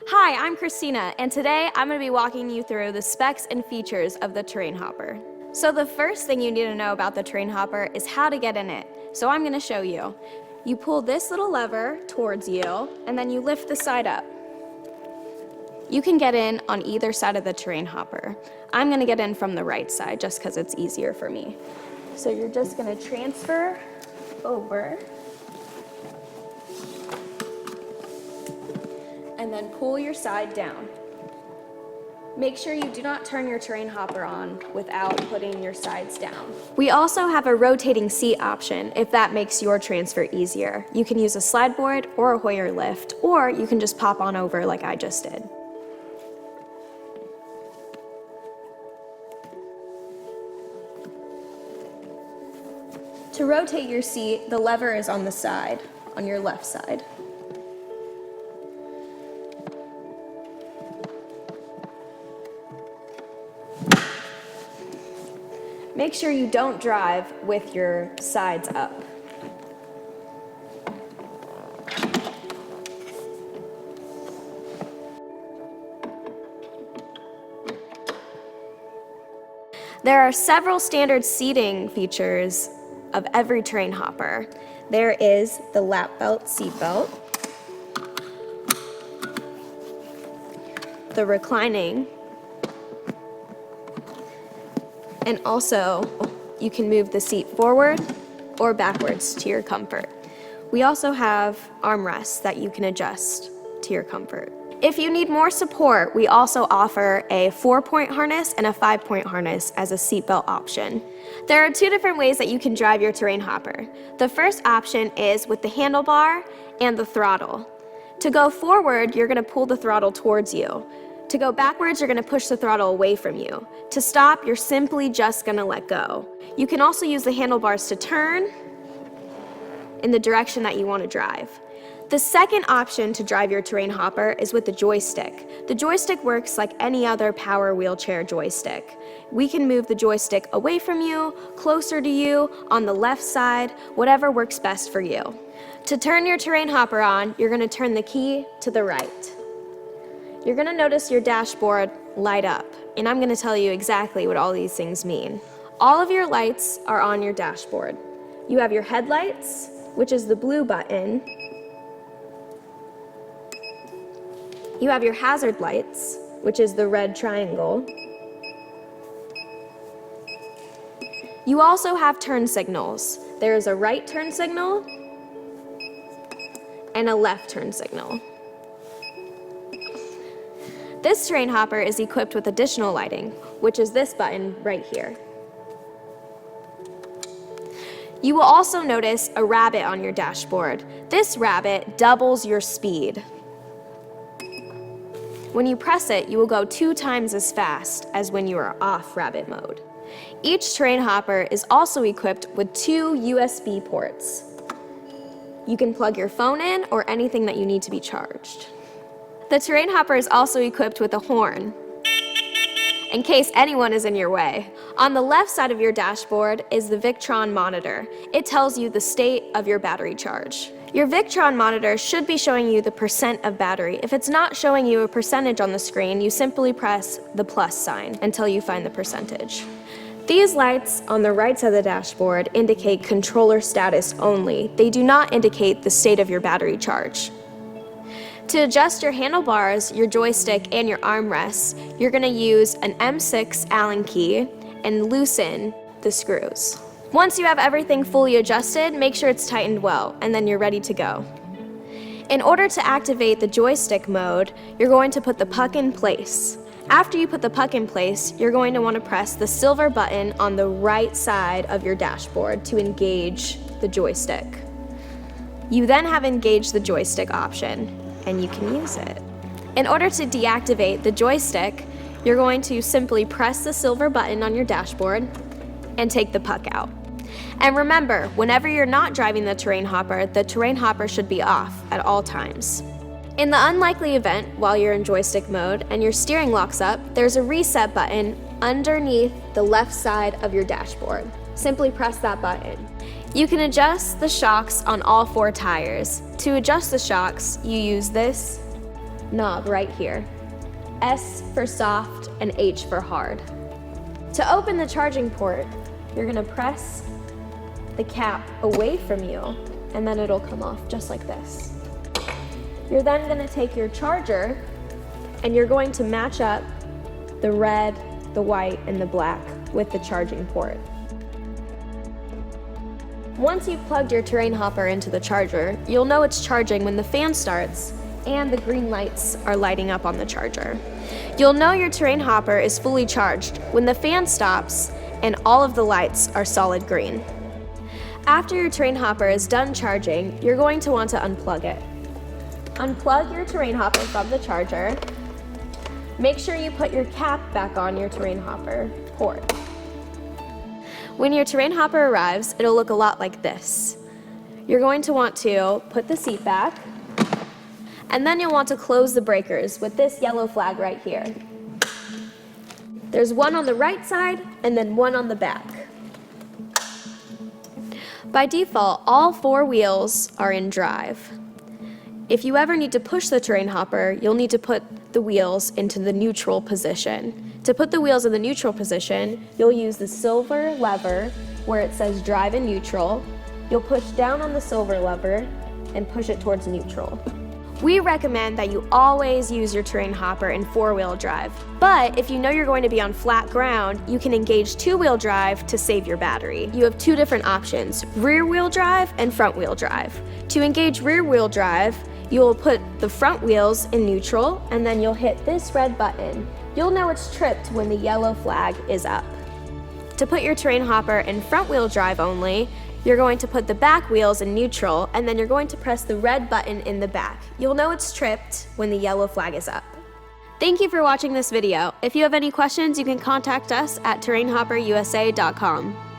Hi, I'm Christina, and today I'm going to be walking you through the specs and features of the TerrainHopper. So the first thing you need to know about the TerrainHopper is how to get in it. So I'm going to show you. You pull this little lever towards you, and then you lift the side up. You can get in on either side of the TerrainHopper. I'm going to get in from the right side just because it's easier for me. So you're just going to transfer over and then pull your side down. Make sure you do not turn your TerrainHopper on without putting your sides down. We also have a rotating seat option if that makes your transfer easier. You can use a slide board or a Hoyer lift, or you can just pop on over like I just did. To rotate your seat, the lever is on the side, on your left side. Make sure you don't drive with your sides up. There are several standard seating features of every TerrainHopper. There is the lap belt seat belt, the reclining, and also you can move the seat forward or backwards to your comfort. We also have armrests that you can adjust to your comfort. If you need more support, we also offer a 4-point harness and a 5-point harness as a seatbelt option. There are two different ways that you can drive your TerrainHopper. The first option is with the handlebar and the throttle. To go forward, you're going to pull the throttle towards you. To go backwards, you're going to push the throttle away from you. To stop, you're simply just going to let go. You can also use the handlebars to turn in the direction that you want to drive. The second option to drive your TerrainHopper is with the joystick. The joystick works like any other power wheelchair joystick. We can move the joystick away from you, closer to you, on the left side, whatever works best for you. To turn your TerrainHopper on, you're going to turn the key to the right. You're going to notice your dashboard light up, and I'm going to tell you exactly what all these things mean. All of your lights are on your dashboard. You have your headlights, which is the blue button. You have your hazard lights, which is the red triangle. You also have turn signals. There is a right turn signal and a left turn signal. This TerrainHopper is equipped with additional lighting, which is this button right here. You will also notice a rabbit on your dashboard. This rabbit doubles your speed. When you press it, you will go 2 times as fast as when you are off rabbit mode. Each TerrainHopper is also equipped with 2 USB ports. You can plug your phone in or anything that you need to be charged. The TerrainHopper is also equipped with a horn, in case anyone is in your way. On the left side of your dashboard is the Victron monitor. It tells you the state of your battery charge. Your Victron monitor should be showing you the percent of battery. If it's not showing you a percentage on the screen, you simply press the plus sign until you find the percentage. These lights on the right side of the dashboard indicate controller status only. They do not indicate the state of your battery charge. To adjust your handlebars, your joystick, and your armrests, you're going to use an M6 Allen key and loosen the screws. Once you have everything fully adjusted, make sure it's tightened well, and then you're ready to go. In order to activate the joystick mode, you're going to put the puck in place. After you put the puck in place, you're going to want to press the silver button on the right side of your dashboard to engage the joystick. You then have engaged the joystick option, and you can use it. In order to deactivate the joystick, you're going to simply press the silver button on your dashboard and take the puck out. And remember, whenever you're not driving the TerrainHopper should be off at all times. In the unlikely event, while you're in joystick mode and your steering locks up, there's a reset button underneath the left side of your dashboard. Simply press that button. You can adjust the shocks on all 4 tires. To adjust the shocks, you use this knob right here. S for soft and H for hard. To open the charging port, you're gonna press the cap away from you, and then it'll come off just like this. You're then gonna take your charger and you're going to match up the red, the white, and the black with the charging port. Once you've plugged your TerrainHopper into the charger, you'll know it's charging when the fan starts and the green lights are lighting up on the charger. You'll know your TerrainHopper is fully charged when the fan stops and all of the lights are solid green. After your TerrainHopper is done charging, you're going to want to unplug it. Unplug your TerrainHopper from the charger. Make sure you put your cap back on your TerrainHopper port. When your TerrainHopper arrives, it'll look a lot like this. You're going to want to put the seat back, and then you'll want to close the breakers with this yellow flag right here. There's one on the right side and then one on the back. By default, all 4 wheels are in drive. If you ever need to push the TerrainHopper, you'll need to put the wheels into the neutral position. To put the wheels in the neutral position, you'll use the silver lever where it says drive and neutral. You'll push down on the silver lever and push it towards neutral. We recommend that you always use your TerrainHopper in 4-wheel drive, but if you know you're going to be on flat ground, you can engage 2-wheel drive to save your battery. You have 2 different options, rear-wheel drive and front-wheel drive. To engage rear-wheel drive, you'll put the front wheels in neutral and then you'll hit this red button. You'll know it's tripped when the yellow flag is up. To put your TerrainHopper in front-wheel drive only, you're going to put the back wheels in neutral and then you're going to press the red button in the back. You'll know it's tripped when the yellow flag is up. Thank you for watching this video. If you have any questions, you can contact us at TerrainHopperUSA.com.